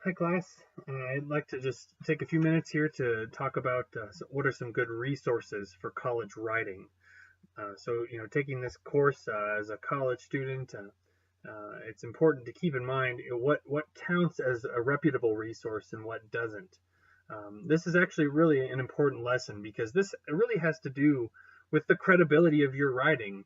Hi class. I'd like to just take a few minutes here to talk about what are some good resources for college writing. Taking this course as a college student, it's important to keep in mind what counts as a reputable resource and what doesn't. This is actually really an important lesson because this really has to do with the credibility of your writing.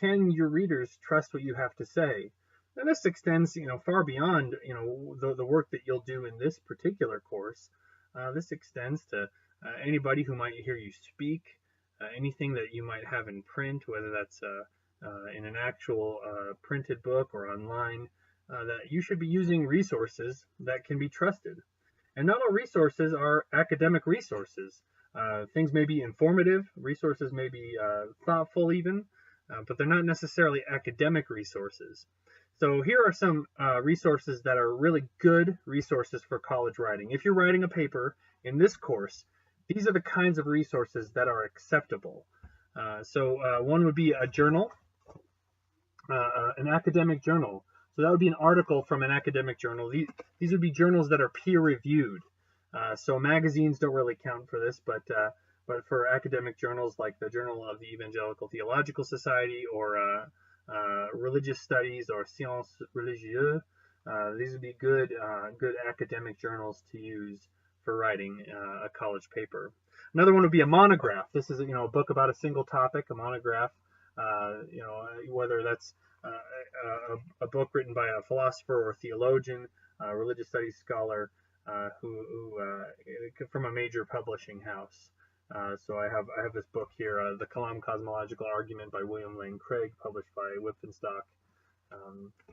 Can your readers trust what you have to say? And this extends, far beyond, the work that you'll do in this particular course. This extends to anybody who might hear you speak, anything that you might have in print, whether that's in an actual printed book or online, that you should be using resources that can be trusted. And not all resources are academic resources. Things may be informative, resources may be thoughtful even, but they're not necessarily academic resources. So here are some resources that are really good resources for college writing. If you're writing a paper in this course, these are the kinds of resources that are acceptable. One would be a journal, an academic journal. So that would be an article from an academic journal. These would be journals that are peer reviewed. So magazines don't really count for this, but for academic journals like the Journal of the Evangelical Theological Society or Religious Studies or Sciences Religieuses, these would be good academic journals to use for writing a college paper. Another one would be a monograph. This is a book about a single topic, a monograph. Whether that's a book written by a philosopher or theologian, a religious studies scholar, who from a major publishing house. So I have this book here, The Kalam Cosmological Argument by William Lane Craig, published by Wittgenstock.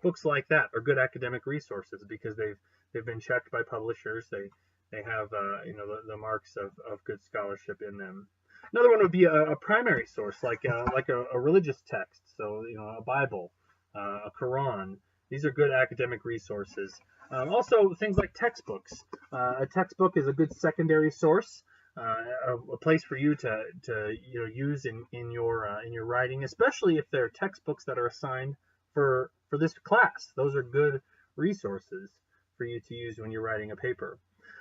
Books like that are good academic resources because they've been checked by publishers. They have the marks of good scholarship in them. Another one would be a primary source, like a religious text. So a Bible, a Quran. These are good academic resources. Also, things like textbooks. A textbook is a good secondary source, a place for you to use in your writing, especially if they're textbooks that are assigned for this class. Those are good resources for you to use when you're writing a paper.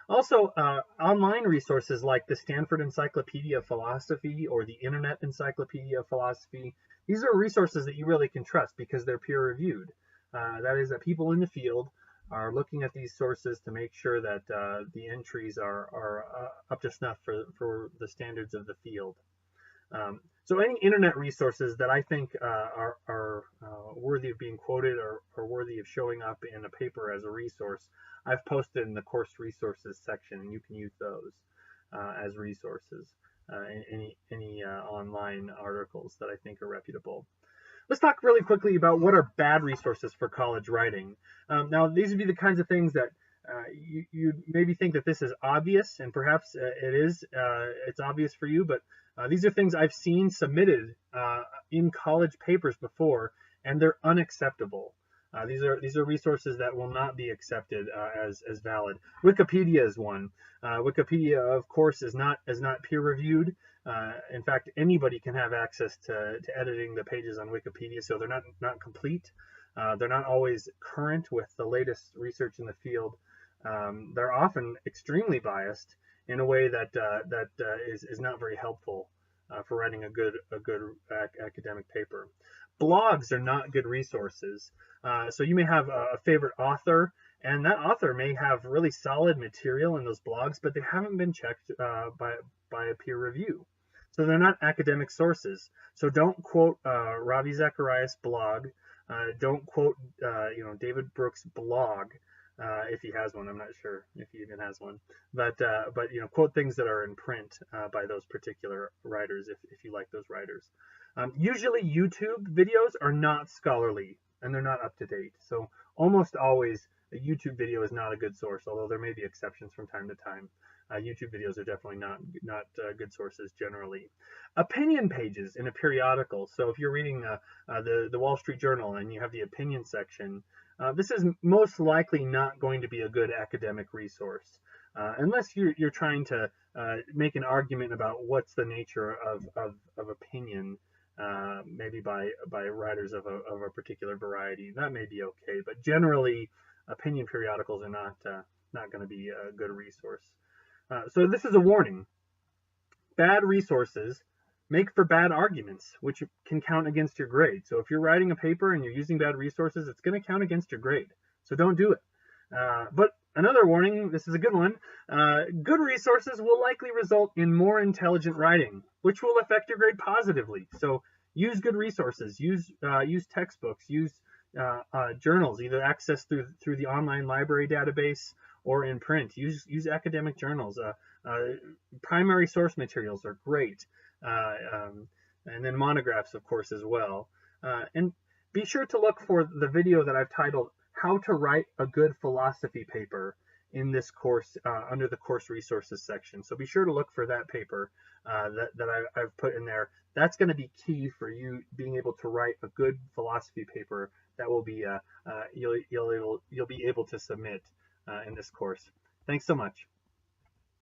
Also, online resources like the Stanford Encyclopedia of Philosophy or the Internet Encyclopedia of Philosophy, these are resources that you really can trust because they're peer reviewed. That is, that people in the field are looking at these sources to make sure that the entries are up to snuff for the standards of the field. So any internet resources that I think are worthy of being quoted or worthy of showing up in a paper as a resource, I've posted in the course resources section, and you can use those as resources. Any online articles that I think are reputable. Let's talk really quickly about what are bad resources for college writing. Now, these would be the kinds of things that you maybe think that this is obvious, and perhaps it is. It's obvious for you, but these are things I've seen submitted in college papers before, and they're unacceptable. These are resources that will not be accepted as valid. Wikipedia is one. Wikipedia, of course, is not peer reviewed. In fact, anybody can have access to editing the pages on Wikipedia, so they're not complete. They're not always current with the latest research in the field. They're often extremely biased in a way that is not very helpful for writing a good academic paper. Blogs are not good resources. So you may have a favorite author, and that author may have really solid material in those blogs, but they haven't been checked by a peer review. So they're not academic sources. So don't quote Ravi Zacharias' blog. Don't quote David Brooks' blog if he has one. I'm not sure if he even has one. But quote things that are in print by those particular writers if you like those writers. Usually YouTube videos are not scholarly and they're not up to date. So almost always a YouTube video is not a good source, although there may be exceptions from time to time. YouTube videos are definitely not good sources generally. Opinion pages in a periodical. So if you're reading the Wall Street Journal and you have the opinion section, this is most likely not going to be a good academic resource, unless you're trying to make an argument about what's the nature of opinion, maybe by writers of a particular variety. That may be okay, but generally, opinion periodicals are not going to be a good resource. So this is a warning. Bad resources make for bad arguments, which can count against your grade. So if you're writing a paper and you're using bad resources, it's going to count against your grade. So don't do it. But another warning, this is a good one. Good resources will likely result in more intelligent writing, which will affect your grade positively. So use good resources. Use textbooks. Use journals, either accessed through the online library database or in print. Use academic journals. Primary source materials are great, and then monographs, of course, as well. And be sure to look for the video that I've titled "How to Write a Good Philosophy Paper" in this course under the course resources section. So be sure to look for that paper that I've put in there. That's going to be key for you being able to write a good philosophy paper that will be you'll be able to submit in this course. Thanks so much.